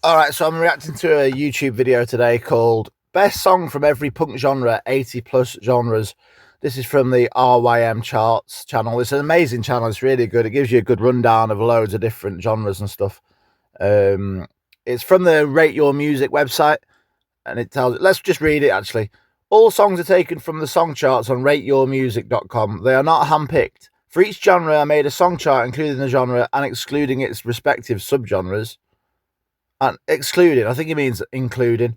All right, so I'm reacting to a YouTube video today called Best Song from Every Punk Genre, 80 plus genres. This is from the RYM Charts channel. It's an amazing channel. It's really good. It gives you a good rundown of loads of different genres and stuff. It's from the Rate Your Music website, and it tells, let's just read it actually. All songs are taken from the song charts on rateyourmusic.com. They are not handpicked. For each genre, I made a song chart including the genre and excluding its respective subgenres. And excluding, I think it means including,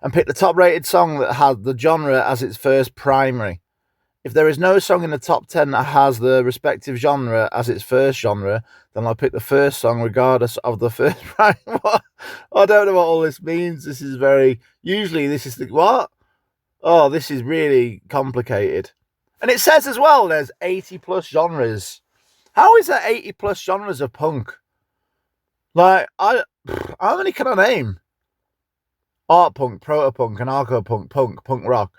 and pick the top rated song that had the genre as its first primary. If there is no song in the top 10 that has the respective genre as its first genre, then I'll pick the first song regardless of the first primary. I don't know what all this means. This is usually this is what? Oh, this is really complicated. And it says as well, there's 80 plus genres. How is there 80 plus genres of punk? Like, how many can I name? Art punk, proto-punk, anarcho-punk, punk rock.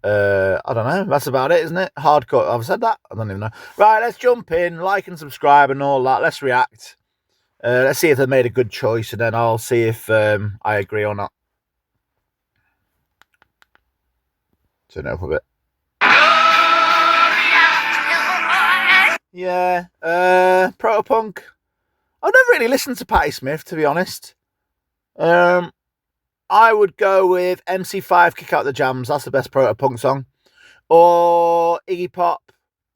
I don't know. That's about it, isn't it? Hardcore. I've said that? I don't even know. Right, let's jump in, like and subscribe and all that. Let's react. Let's see if they made a good choice, and then I'll see if I agree or not. Turn it up a bit. Yeah, proto-punk. I've never really listened to Patti Smith, to be honest. I would go with MC5, Kick Out the Jams. That's the best proto-punk song. Or Iggy Pop,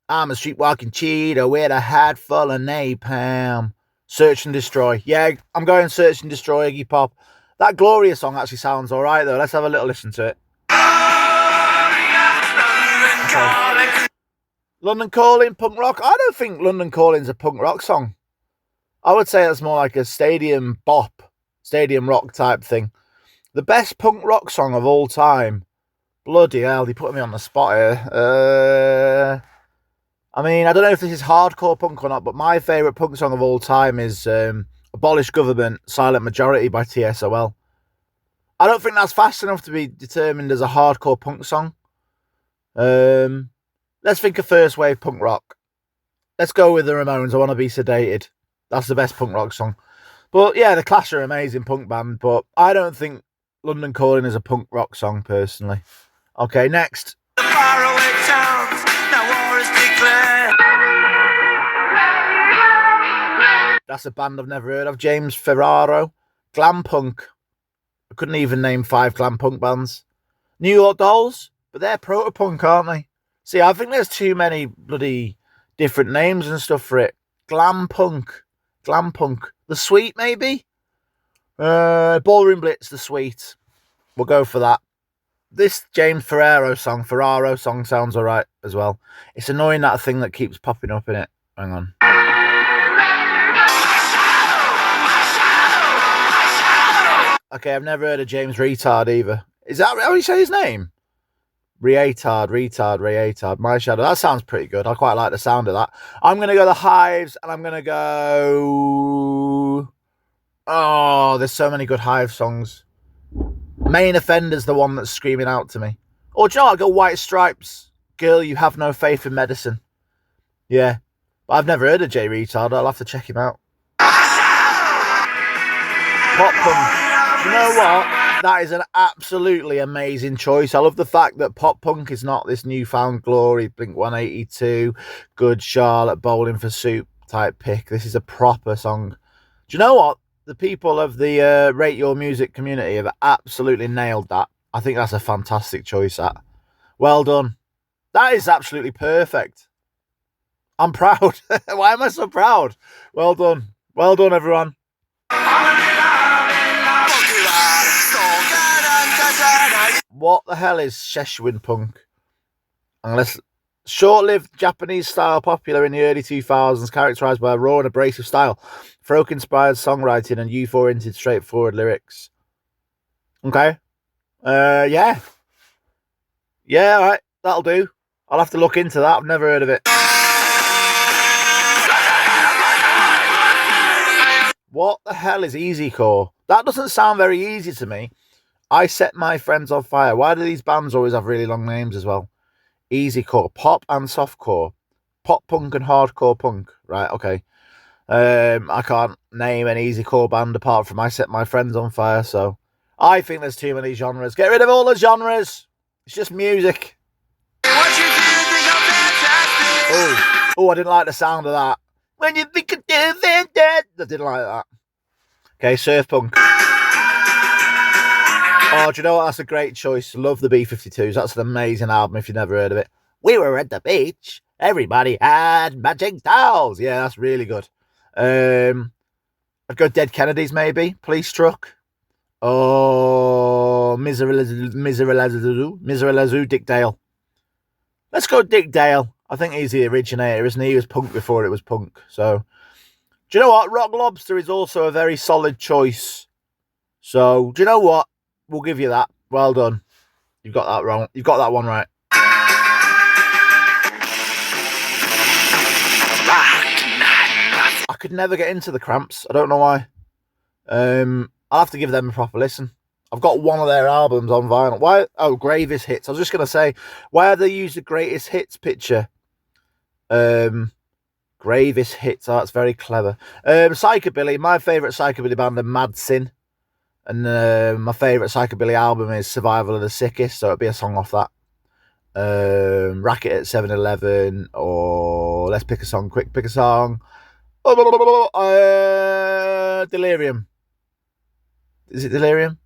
I'm a streetwalking cheater with a hat full of napalm. Search and Destroy. Yeah, I'm going Search and Destroy, Iggy Pop. That Gloria song actually sounds all right, though. Let's have a little listen to it. Okay. London Calling, punk rock. I don't think London Calling's a punk rock song. I would say that's more like a stadium bop, stadium rock type thing. The best punk rock song of all time. Bloody hell, they put me on the spot here. I mean, I don't know if this is hardcore punk or not, but my favourite punk song of all time is Abolish Government, Silent Majority by TSOL. I don't think that's fast enough to be determined as a hardcore punk song. Let's think of first wave punk rock. Let's go with the Ramones, I Want to Be Sedated. That's the best punk rock song. But yeah, the Clash are an amazing punk band, but I don't think London Calling is a punk rock song, personally. Okay, next. The faraway towns, now war is declared. That's a band I've never heard of. James Ferraro. Glam punk. I couldn't even name 5 glam punk bands. New York Dolls, but they're proto-punk, aren't they? See, I think there's too many bloody different names and stuff for it. Glam punk. Glam punk. The Sweet, maybe? Ballroom Blitz, The Sweet. We'll go for that. This James Ferraro song sounds alright as well. It's annoying, that thing that keeps popping up in it. Hang on. Okay, I've never heard of James Retard either. Is that how you say his name? Retard. My Shadow. That sounds pretty good. I quite like the sound of that. I'm going to go The Hives, and I'm going to go... Oh, there's so many good Hive songs. Main Offender's the one that's screaming out to me. Or do you know what? I'll go White Stripes. Girl, You Have No Faith in Medicine. Yeah. But I've never heard of Jay Retard. I'll have to check him out. Pop punk. You know what? That is an absolutely amazing choice. I love the fact that pop punk is not this newfound glory, Blink-182, Good Charlotte, Bowling for Soup type pick. This is a proper song. Do you know what? The people of the Rate Your Music community have absolutely nailed that. I think that's a fantastic choice, that. Well done. That is absolutely perfect. I'm proud. Why am I so proud? Well done. Well done, everyone. What the hell is Szechuan punk? Unless short-lived Japanese style, popular in the early 2000s, characterized by a raw and abrasive style, folk-inspired songwriting, and youth-oriented, straightforward lyrics. Okay. Yeah. Yeah, all right. That'll do. I'll have to look into that. I've never heard of it. What the hell is easycore? That doesn't sound very easy to me. I Set My Friends on Fire. Why do these bands always have really long names as well? Easycore, pop and softcore, pop punk and hardcore punk. Right, okay. I can't name an easycore band apart from I Set My Friends on Fire, so I think there's too many genres. Get rid of all the genres. It's just music. Oh, I didn't like the sound of that. When you think of dead, I didn't like that. Okay, surf punk. Oh, do you know what? That's a great choice. Love the B-52s. That's an amazing album if you've never heard of it. We were at the beach. Everybody had matching towels. Yeah, that's really good. I'd go Dead Kennedys, maybe. Police Truck. Oh, Miseralazu, Dick Dale. Let's go Dick Dale. I think he's the originator, isn't he? He was punk before it was punk. So, do you know what? Rock Lobster is also a very solid choice. So, do you know what? We'll give you that. Well done. You've got that wrong. You've got that one right. I could never get into the Cramps. I don't know why. I'll have to give them a proper listen. I've got one of their albums on vinyl. Why? Oh, Greatest Hits. I was just going to say, why have they used the Greatest Hits picture? Greatest Hits. Oh, that's very clever. Psychobilly. My favourite Psychobilly band are Mad Sin. And my favourite Psychobilly album is Survival of the Sickest. So it'll be a song off that. Racket at 7-Eleven. Or let's pick a song. Quick, pick a song. Delirium. Is it Delirium?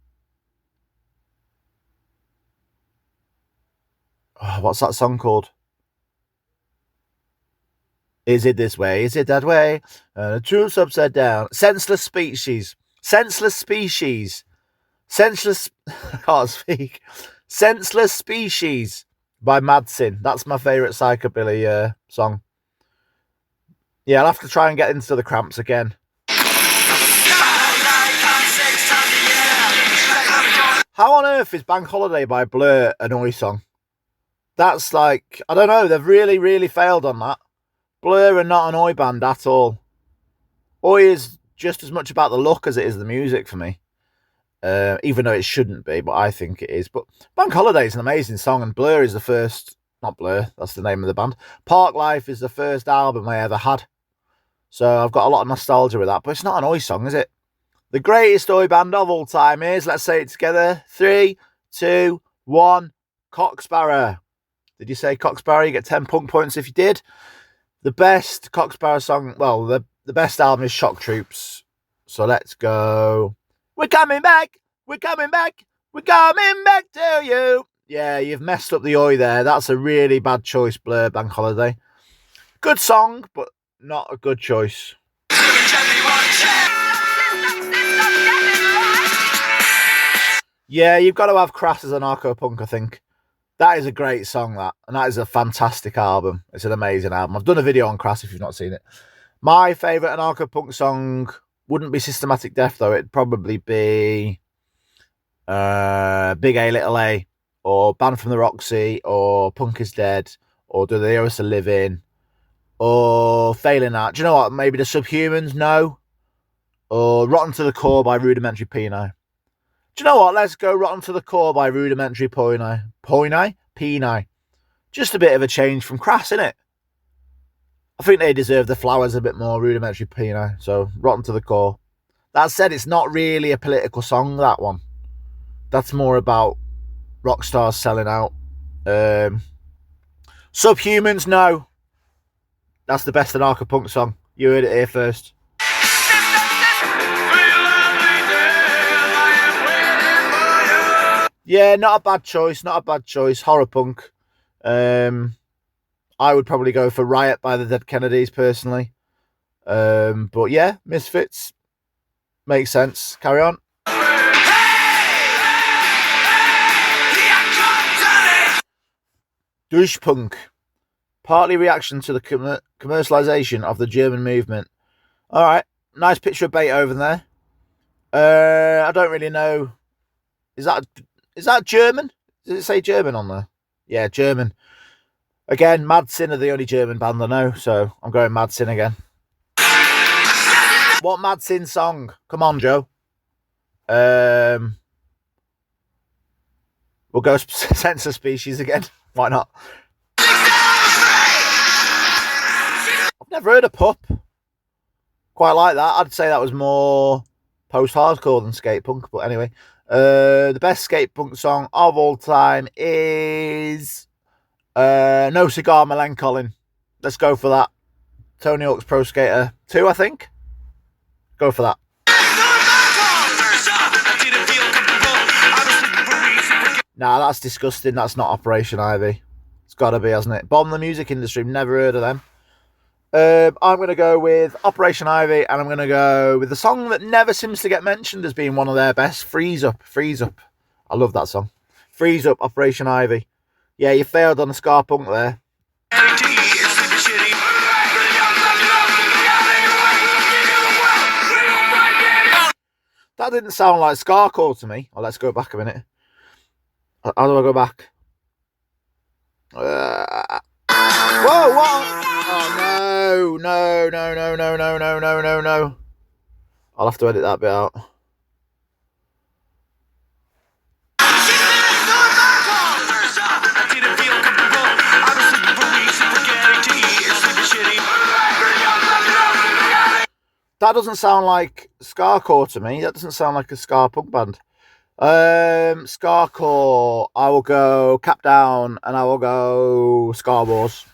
Oh, what's that song called? Is it this way? Is it that way? The truth's upside down. Senseless Species. Senseless Species. Senseless... I can't speak. Senseless Species by Mad Sin. That's my favourite Psychobilly song. Yeah, I'll have to try and get into the Cramps again. How on earth is Bank Holiday by Blur an Oi song? That's like... I don't know. They've really, really failed on that. Blur are not an Oi band at all. Oi is just as much about the look as it is the music for me. Even though it shouldn't be, but I think it is. But Bank Holiday is an amazing song, and Blur is the first... Not Blur, that's the name of the band. Park Life is the first album I ever had. So I've got a lot of nostalgia with that. But it's not an Oi song, is it? The greatest Oi band of all time is, let's say it together, 3, 2, 1, Cocksparrow. Did you say Cocksparrow? You get 10 punk points if you did. The best Cocksparrow song, well, the best album is Shock Troops. So let's go. We're coming back. We're coming back. We're coming back to you. Yeah, you've messed up the Oi there. That's a really bad choice, Blur, Bank Holiday. Good song, but not a good choice. Yeah, you've got to have Crust as an anarcho-punk, I think. That is a great song, that. And that is a fantastic album. It's an amazing album. I've done a video on Crust if you've not seen it. My favourite anarcho-punk song wouldn't be Systematic Death, though. It'd probably be Big A, Little A, or Banned from the Roxy, or Punk is Dead, or Do They Hear Us A Living, or Failing That. Do you know what? Maybe The Subhumans? No. Or Rotten to the Core by Rudimentary Peni. Do you know what? Let's go Rotten to the Core by Rudimentary Peni. Peni. Just a bit of a change from Crass, innit? I think they deserve the flowers a bit more, Rudimentary Peni. So, Rotten to the Core. That said, it's not really a political song, that one. That's more about rock stars selling out. Subhumans, no. That's the best anarcho-punk song. You heard it here first. Yeah, not a bad choice. Not a bad choice. Horror punk. I would probably go for Riot by the Dead Kennedys, personally. But yeah, Misfits. Makes sense. Carry on. Douche punk. Partly reaction to the commercialization of the German movement. All right. Nice picture of Beethoven there. I don't really know. Is that German? Does it say German on there? Yeah, German. Again, Mad Sin are the only German band I know, so I'm going Mad Sin again. What Mad Sin song? Come on, Joe. We'll go Sense of Species again. Why not? I've never heard of Pup. Quite like that. I'd say that was more post-hardcore than skate punk, but anyway. The best skate punk song of all time is No Cigar Melancholy. Let's go for that. Tony Hawk's Pro Skater 2, I think. Go for that. Nah, that's disgusting. That's not Operation Ivy. It's got to be, hasn't it? Bomb the music industry. Never heard of them. I'm going to go with Operation Ivy, and I'm going to go with the song that never seems to get mentioned as being one of their best, Freeze Up. Freeze Up. I love that song. Freeze Up, Operation Ivy. Yeah, you failed on the ska punk there. That didn't sound like Scarcore to me. Oh, let's go back a minute. How do I go back? Whoa, what? Oh, no. I'll have to edit that bit out. That doesn't sound like Scarcore to me. That doesn't sound like a ska punk band. Scarcore, I will go Cap Down, and I will go Scar Wars.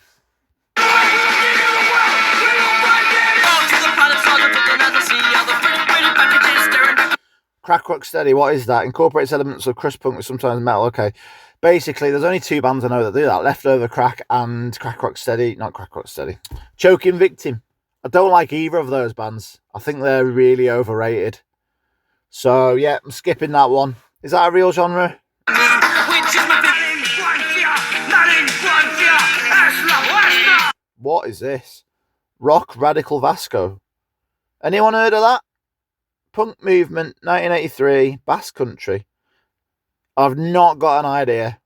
Crack Rock Steady, what is that? Incorporates elements of crust punk with sometimes metal. Okay. Basically, there's only two bands I know that do that. Leftover Crack and Crack Rock Steady. Not Crack Rock Steady. Choking Victim. I don't like either of those bands. I think they're really overrated. So, yeah, I'm skipping that one. Is that a real genre? What is this? Rock Radical Vasco. Anyone heard of that? Punk Movement, 1983, Bass Country. I've not got an idea.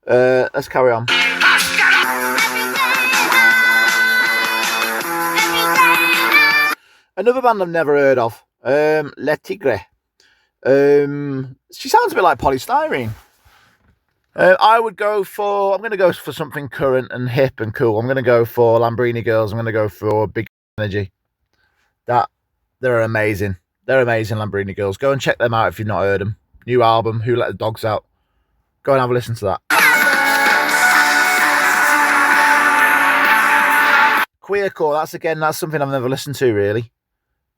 Let's carry on. Another band I've never heard of. Le Tigre. She sounds a bit like Polystyrene. I'm going to go for something current and hip and cool. I'm going to go for Lambrini Girls. I'm going to go for Big Energy. They're amazing. They're amazing, Lambrini Girls. Go and check them out if you've not heard them. New album, Who Let the Dogs Out. Go and have a listen to that. Queercore, that's something I've never listened to, really.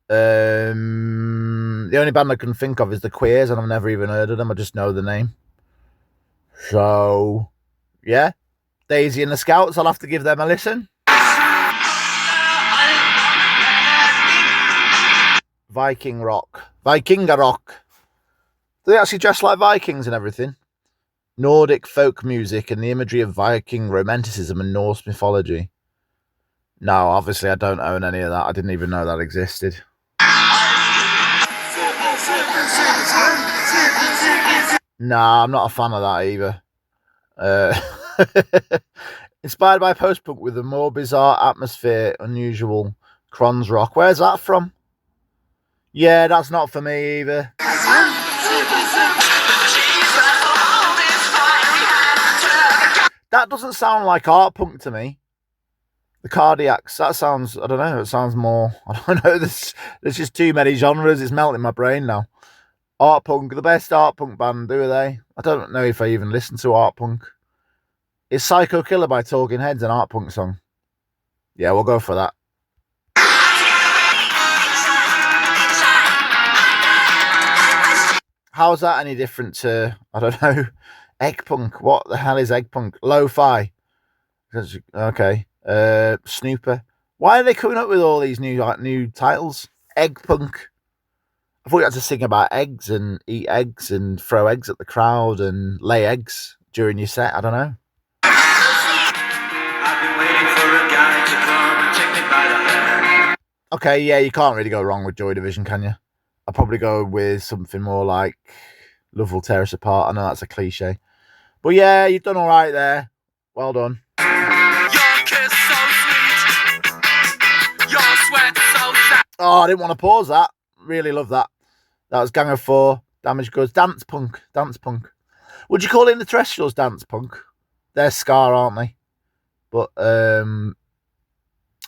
The only band I can think of is the Queers, and I've never even heard of them. I just know the name. So, yeah. Daisy and the Scouts, I'll have to give them a listen. Vikinga Rock. Do they actually dress like Vikings and everything? Nordic folk music and the imagery of Viking romanticism and Norse mythology. No, obviously I don't own any of that. I didn't even know that existed. Nah, I'm not a fan of that either. Inspired by post-punk with a more bizarre atmosphere, unusual crons rock. Where's that from? Yeah, that's not for me either. That doesn't sound like art punk to me. The Cardiacs, that sounds, I don't know, it sounds more, I don't know, there's just too many genres, it's melting my brain now. Art punk, the best art punk band, who are they? I don't know if I even listen to art punk. Is Psycho Killer by Talking Heads an art punk song? Yeah, we'll go for that. How's that any different to, I don't know, egg punk? What the hell is egg punk? Lo-fi. Okay. Snooper. Why are they coming up with all these new titles? Egg punk. I thought you had to sing about eggs and eat eggs and throw eggs at the crowd and lay eggs during your set. I don't know. I've been waiting for a guy to come and take me by the hand. Okay, yeah, you can't really go wrong with Joy Division, can you? I'll probably go with something more like Love Will Tear Us Apart. I know that's a cliche. But yeah, you've done all right there. Well done. Oh, I didn't want to pause that. Really love that. That was Gang of Four, Damaged Goods, Dance Punk. Would you call it the Terrestrials dance punk? They're ska, aren't they? But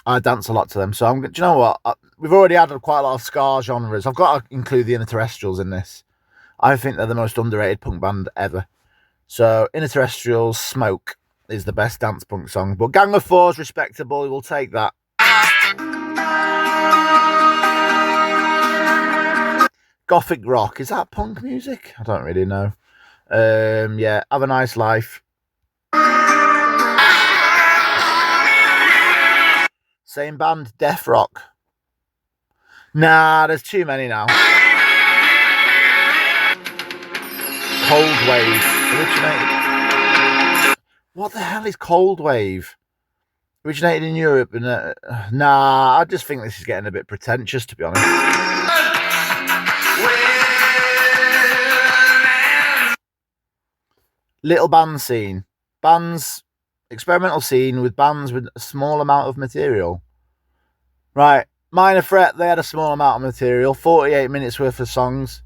I dance a lot to them. So do you know what? We've already added quite a lot of ska genres. I've got to include the Interterrestrials in this. I think they're the most underrated punk band ever. So Interterrestrials, Smoke is the best dance punk song. But Gang of Four is respectable. We'll take that. Gothic rock, is that punk music? I don't really know. Yeah, Have a Nice Life. Same band, Death Rock. Nah, there's too many now. Cold Wave originated. What the hell is Cold Wave? Originated in Europe, and nah, I just think this is getting a bit pretentious, to be honest. Little band scene. Experimental scene with bands with a small amount of material. Right, Minor Threat, they had a small amount of material, 48 minutes worth of songs.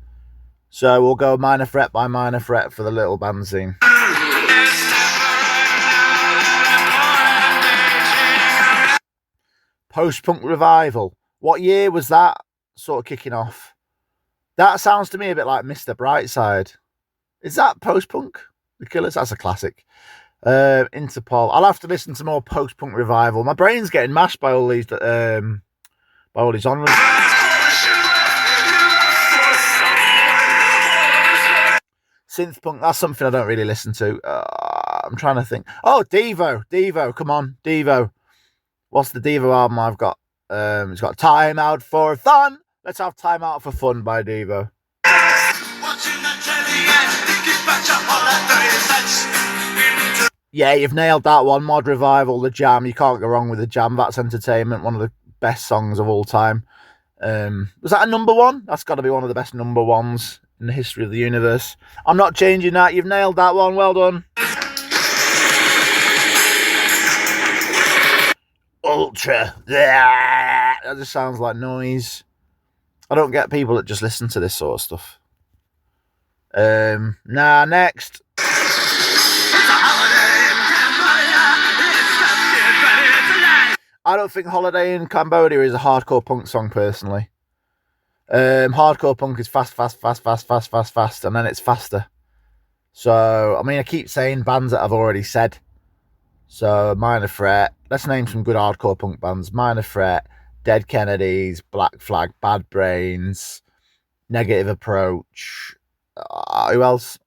So we'll go Minor Threat by Minor Threat for the little band scene. Post-punk revival. What year was that sort of kicking off? That sounds to me a bit like Mr. Brightside. Is that post-punk? The Killers? That's a classic. Interpol. I'll have to listen to more post-punk revival. My brain's getting mashed by all these genres. Synth-punk, that's something I don't really listen to. I'm trying to think. Oh, Devo, come on, Devo. What's the Devo album I've got? It's got Time Out for Fun. Let's have Time Out for Fun by Devo. Yeah, you've nailed that one. Mod Revival, The Jam. You can't go wrong with The Jam. That's Entertainment, one of the best songs of all time. Was that a number one? That's got to be one of the best number ones in the history of the universe. I'm not changing that. You've nailed that one. Well done. Ultra. That just sounds like noise. I don't get people that just listen to this sort of stuff. Nah, next. I don't think Holiday in Cambodia is a hardcore punk song, personally. Hardcore punk is fast, and then it's faster. So, I mean, I keep saying bands that I've already said. So, Minor Threat. Let's name some good hardcore punk bands. Minor Threat, Dead Kennedys, Black Flag, Bad Brains, Negative Approach. Who else?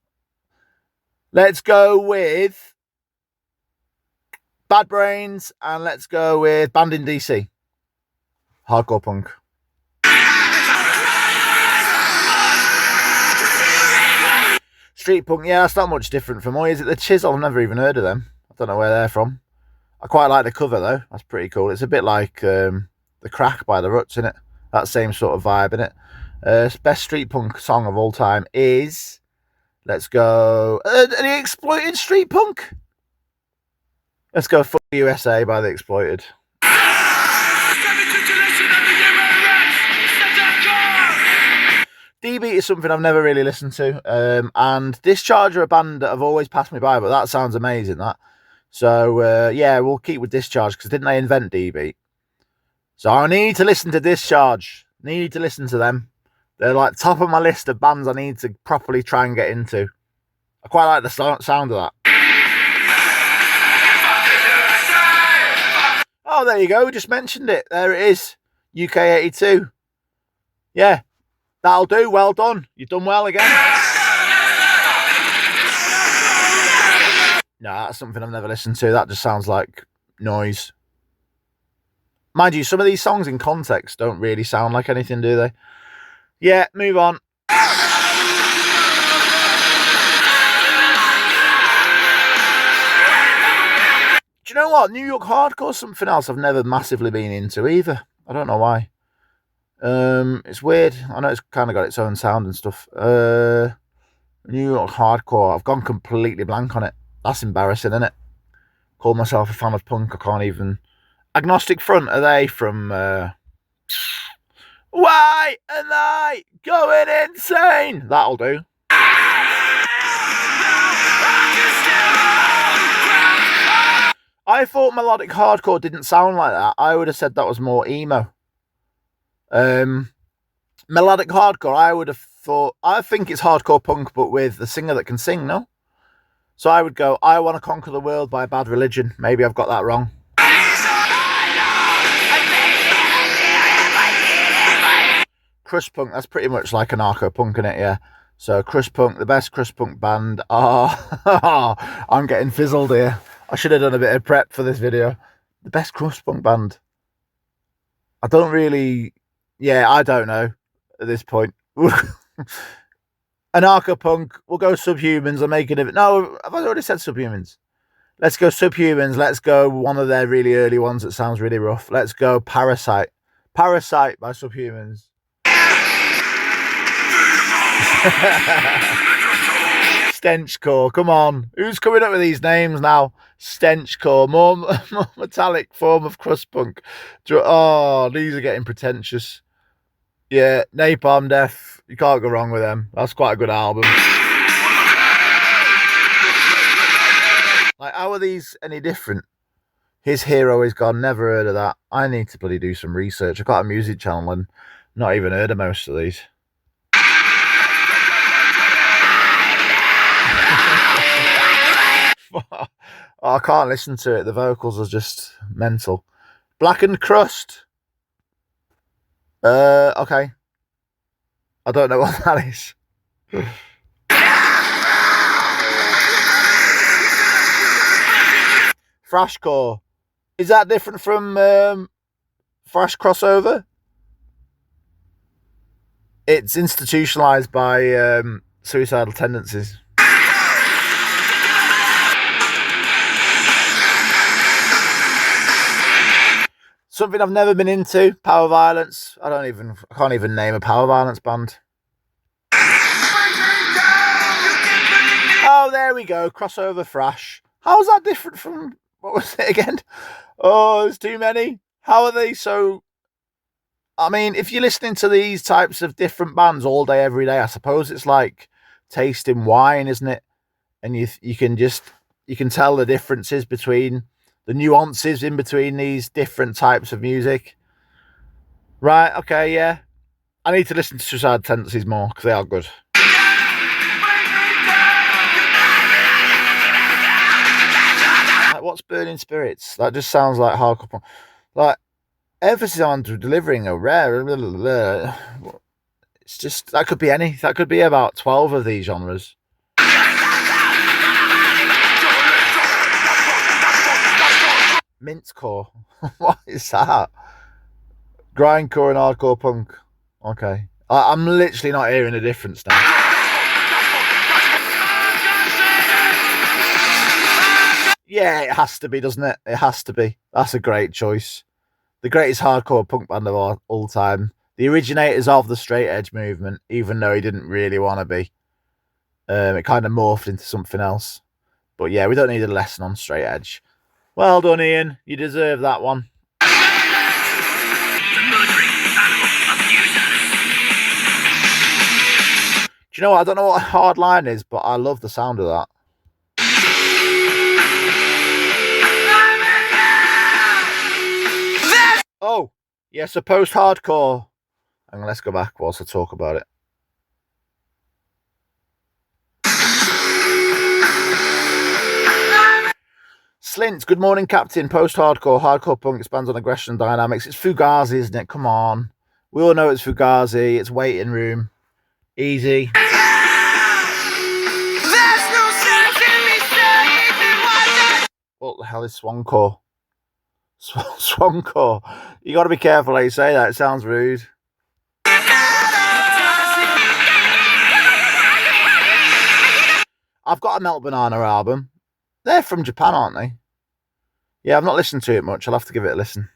Let's go with Bad Brains, and let's go with Band in DC. Hardcore punk. Street punk, yeah, that's not much different from. Is it the Chisel? I've never even heard of them. I don't know where they're from. I quite like the cover though. That's pretty cool. It's a bit like The Crack by the Ruts, isn't it? That same sort of vibe, isn't it? Best street punk song of all time is, let's go, The Exploited Street Punk. Let's go Fuck the USA by The Exploited. D-Beat is something I've never really listened to. And Discharge are a band that have always passed me by, but that sounds amazing, that. So, yeah, we'll keep with Discharge, because didn't they invent D-Beat? So I need to listen to Discharge. Need to listen to them. They're like top of my list of bands I need to properly try and get into. I quite like the sound of that. Oh, there you go. We just mentioned it. There it is. UK 82. Yeah, that'll do. Well done. You've done well again. No, that's something I've never listened to. That just sounds like noise. Mind you, some of these songs in context don't really sound like anything, do they? Yeah, move on. Do you know what? New York hardcore is something else I've never massively been into either. I don't know why. It's weird. I know it's kind of got its own sound and stuff. New York hardcore. I've gone completely blank on it. That's embarrassing, isn't it? Call myself a fan of punk. I can't even. Agnostic Front, are they from Why Am I Going Insane? That'll do. I I thought melodic hardcore didn't sound like that. I would have said that was more emo. Melodic hardcore, I would have thought, I think it's hardcore punk, but with a singer that can sing, no? So I would go, I Want to Conquer the World by Bad Religion. Maybe I've got that wrong. Crust punk, that's pretty much like anarcho punk, isn't it? Yeah. So Crust punk, the best Crust punk band. Oh, I'm getting fizzled here. I should have done a bit of prep for this video. The best Crust punk band. I don't really, yeah, I don't know at this point. Anarcho punk, we'll go Subhumans. I'm making it. No, have I already said Subhumans? Let's go Subhumans. Let's go one of their really early ones that sounds really rough. Let's go Parasite. Parasite by Subhumans. Stenchcore, come on. Who's coming up with these names now? Stenchcore, more metallic form of crust punk. Oh, these are getting pretentious. Yeah, Napalm Death. You can't go wrong with them. That's quite a good album. Like, how are these any different? His Hero Is Gone. Never heard of that. I need to bloody do some research. I've got a music channel and not even heard of most of these. Oh, I can't listen to it. The vocals are just mental. Blackened Crust. Okay. I don't know what that is. Thrashcore. Is that different from Thrash Crossover? It's institutionalized by suicidal tendencies. Something I've never been into, Power Violence. I can't even name a Power Violence band. Oh, there we go. Crossover Thrash. How's that different from, what was it again? Oh, there's too many. How are they so... I mean, if you're listening to these types of different bands all day, every day, I suppose it's like tasting wine, isn't it? And you can tell the differences between the nuances in between these different types of music. Right, okay, yeah. I need to listen to Suicidal Tendencies more because they are good. Like, what's Burning Spirits? That just sounds like hardcore. Like, emphasis on delivering a rare... It's just, that could be any. That could be about 12 of these genres. Mincecore. What is that? Grindcore and hardcore punk. Okay. I'm literally not hearing the difference now. Yeah, it has to be, doesn't it? It has to be. That's a great choice. The greatest hardcore punk band of all time. The originators of the straight edge movement, even though he didn't really want to be. It kind of morphed into something else. But yeah, we don't need a lesson on straight edge. Well done, Ian. You deserve that one. Do you know what? I don't know what a hard line is, but I love the sound of that. Oh, yeah, so post-hardcore. And let's go back whilst I talk about it. Slint, good morning, Captain. Post-hardcore, hardcore punk expands on aggression dynamics. It's Fugazi, isn't it? Come on. We all know it's Fugazi. It's Waiting Room. Easy. What the hell is Swancore? Swancore. You got to be careful how you say that. It sounds rude. I've got a Melt Banana album. They're from Japan, aren't they? Yeah, I've not listened to it much. I'll have to give it a listen.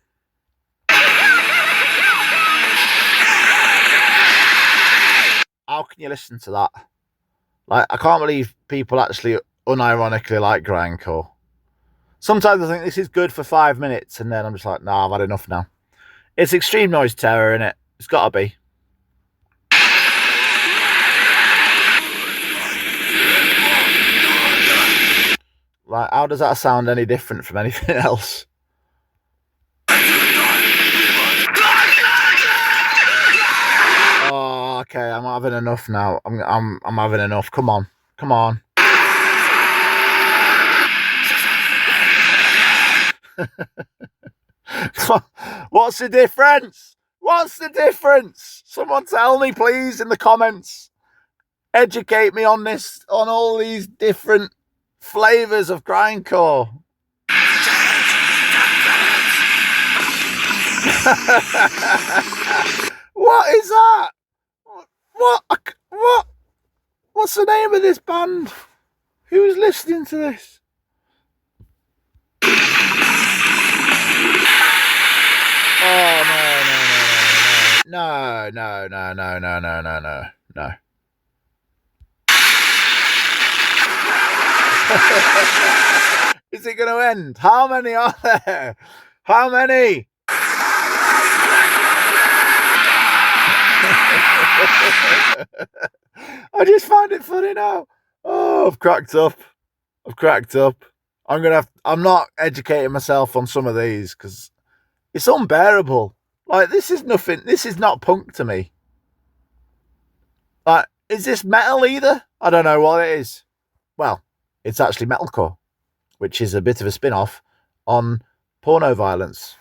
How can you listen to that? Like, I can't believe people actually unironically like grindcore. Sometimes I think this is good for 5 minutes, and then I'm just like, nah, I've had enough now. It's Extreme Noise Terror, innit? It's got to be. Like, how does that sound any different from anything else? Oh, okay, I'm having enough now. I'm having enough. Come on. Come on. What's the difference? What's the difference? Someone tell me, please, in the comments. Educate me on this, on all these different flavors of grindcore. What is that? What? What's the name of this band? Who's listening to this? Oh, no. Is it going to end? How many are there? How many? I just find it funny now. Oh, I've cracked up. I'm not educating myself on some of these because it's unbearable. Like, this is nothing. This is not punk to me. Like, is this metal either? I don't know what it is. Well, it's actually metalcore, which is a bit of a spin-off on porno violence.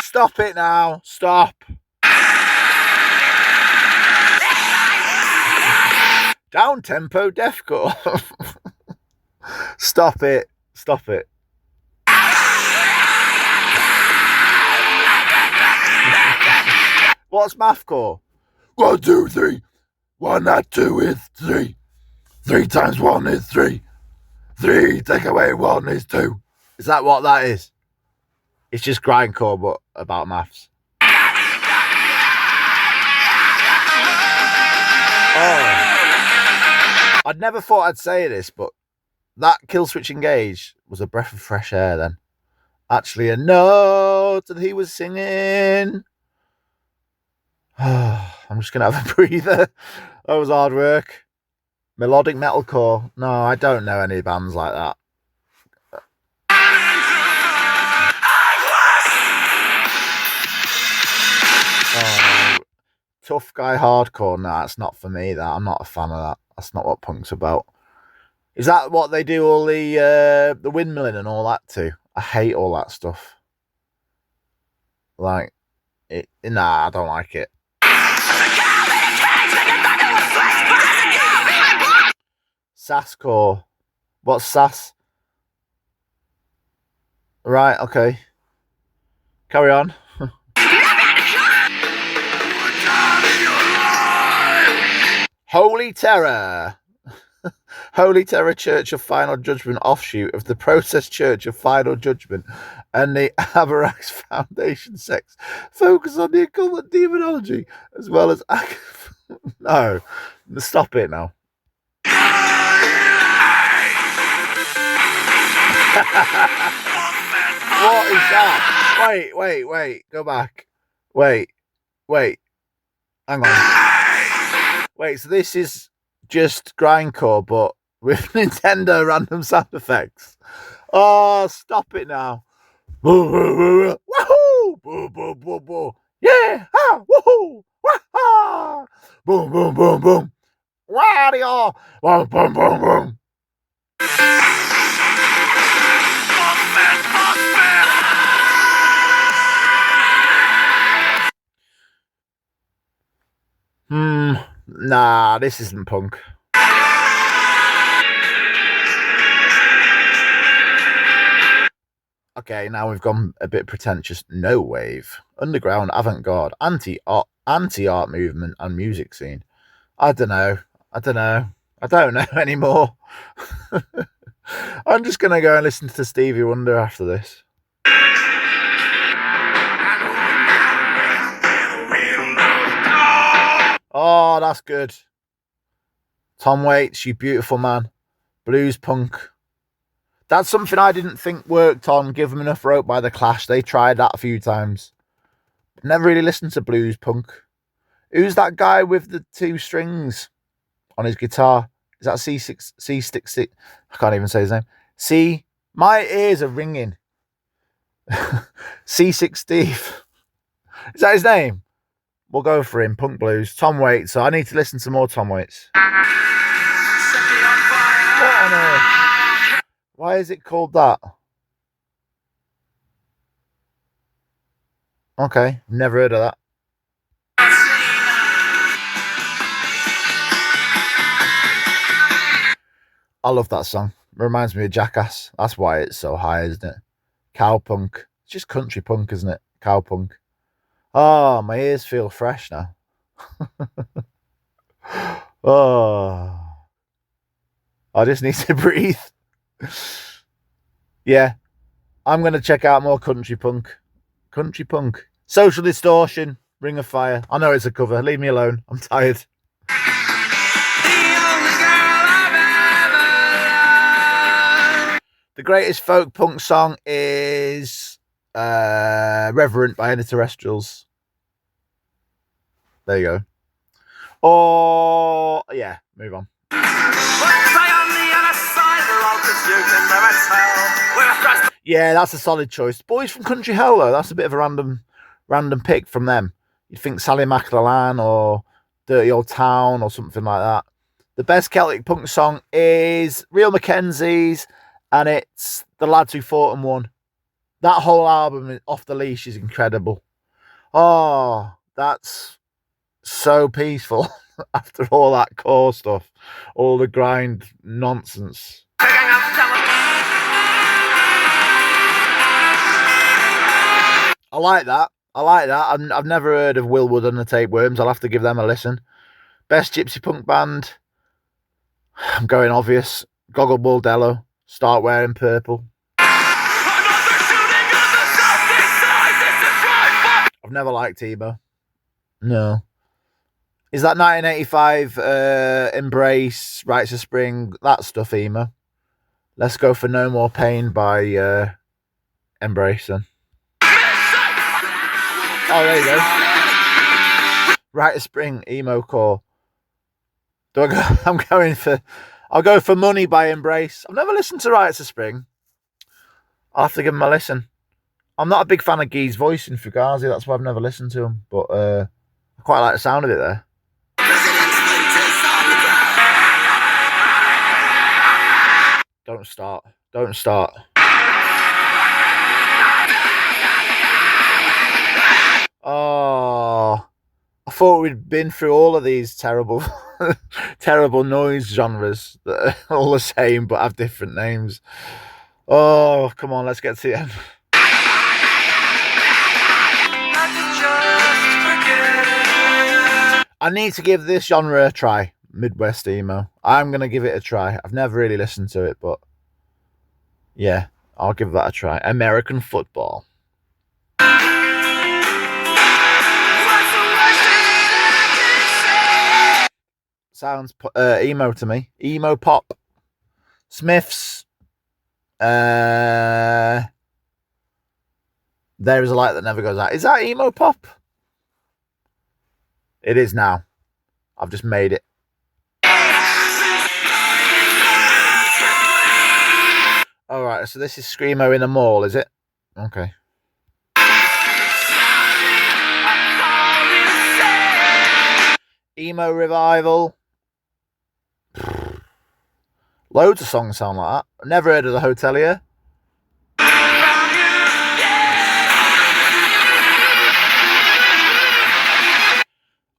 Stop it now. Stop. Down-tempo deathcore. Stop it. What's mathcore? 1, 2, 3. 1 and 2 is 3. 3 times 1 is 3. 3 take away 1 is 2. Is that what that is? It's just grindcore, but about maths. Oh. I'd never thought I'd say this, but that Killswitch Engage was a breath of fresh air then. Actually, a note that he was singing. I'm just going to have a breather. That was hard work. Melodic metalcore. No, I don't know any bands like that. Oh, no. Tough guy hardcore. No, that's not for me. That I'm not a fan of that. That's not what punk's about. Is that what they do all the windmilling and all that too? I hate all that stuff. Like, nah, I don't like it. Sasscore. What's sass? Right, okay. Carry on. Holy Terror. Holy Terror Church of Final Judgment, offshoot of the Process Church of Final Judgment and the Avarax Foundation sects, focus on the occult and demonology as well as no, stop it now. What is that? Wait, go back. Wait, hang on. Wait, so this is just grindcore, but with Nintendo random sound effects. Oh, stop it now. Woohoo! Yeah! Ha! Woohoo! Wah! Boom, boom, boom, boom. Radio! Boom, boom, boom, boom. Nah, this isn't punk. Okay, now we've gone a bit pretentious. No wave, underground, avant-garde, anti-art movement and music scene. I don't know anymore. I'm just gonna go and listen to Stevie Wonder after this. Oh, that's good. Tom Waits, You Beautiful Man. Blues punk. That's something I didn't think worked on Give 'Em Enough Rope by The Clash. They tried that a few times. Never really listened to blues punk. Who's that guy with the 2 strings? on his guitar. Is that C6? I can't even say his name. My ears are ringing. C6 Steve. Is that his name? We'll go for him. Punk Blues. Tom Waits. So I need to listen to more Tom Waits. What on earth? Why is it called that? Okay, never heard of that. I love that song. It reminds me of Jackass. That's why it's so high, isn't it? Cowpunk. It's just country punk, isn't it? Cowpunk. Oh, my ears feel fresh now. Oh, I just need to breathe. Yeah, I'm going to check out more country punk. Country punk. Social Distortion. Ring of Fire. I know it's a cover. Leave me alone. I'm tired. The greatest folk punk song is Reverent by Any Terrestrials. There you go. Oh, yeah, move on. Yeah, that's a solid choice. Boys from Country Hell, though. That's a bit of a random pick from them. You'd think Sally McLellan or Dirty Old Town or something like that. The best Celtic punk song is Real Mackenzie's, and it's The Lads Who Fought and Won. That whole album, Off the Leash, is incredible. Oh, that's so peaceful after all that core stuff, all the grind nonsense. I like that. I've never heard of Willwood and the Tapeworms. I'll have to give them a listen. Best gypsy punk band. I'm going obvious. Goggle Bordello. Start Wearing Purple. I've never liked emo. No. Is that 1985 Embrace, Rites of Spring, that stuff emo? Let's go for No More Pain by Embrace then. Oh, there you go. Rites of Spring, emo core. I'll go for Money by Embrace. I've never listened to Rites of Spring. I'll have to give them a listen. I'm not a big fan of Guy's voice in Fugazi, that's why I've never listened to him. But I quite like the sound of it there. Don't start. Oh, I thought we'd been through all of these terrible noise genres that are all the same but have different names. Oh, come on, let's get to the end. I need to give this genre a try. Midwest emo. I'm going to give it a try. I've never really listened to it, but yeah, I'll give that a try. American Football. Sounds emo to me. Emo pop. Smiths. There Is a Light That Never Goes Out. Is that emo pop? It is now. I've just made it. All right, so this is Screamo in a Mall, is it? Okay. Emo Revival. Loads of songs sound like that. Never heard of The Hotelier.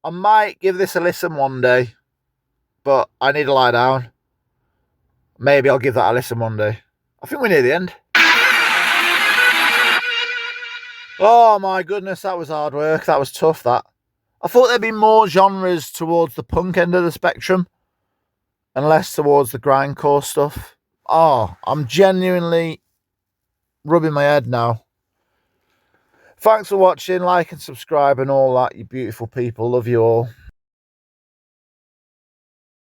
I might give this a listen one day, but I need to lie down. Maybe I'll give that a listen one day. I think we're near the end. Oh my goodness, that was hard work. That was tough, that. I thought there'd be more genres towards the punk end of the spectrum and less towards the grindcore stuff. Oh, I'm genuinely rubbing my head now. Thanks for watching. Like and subscribe and all that, you beautiful people. Love you all.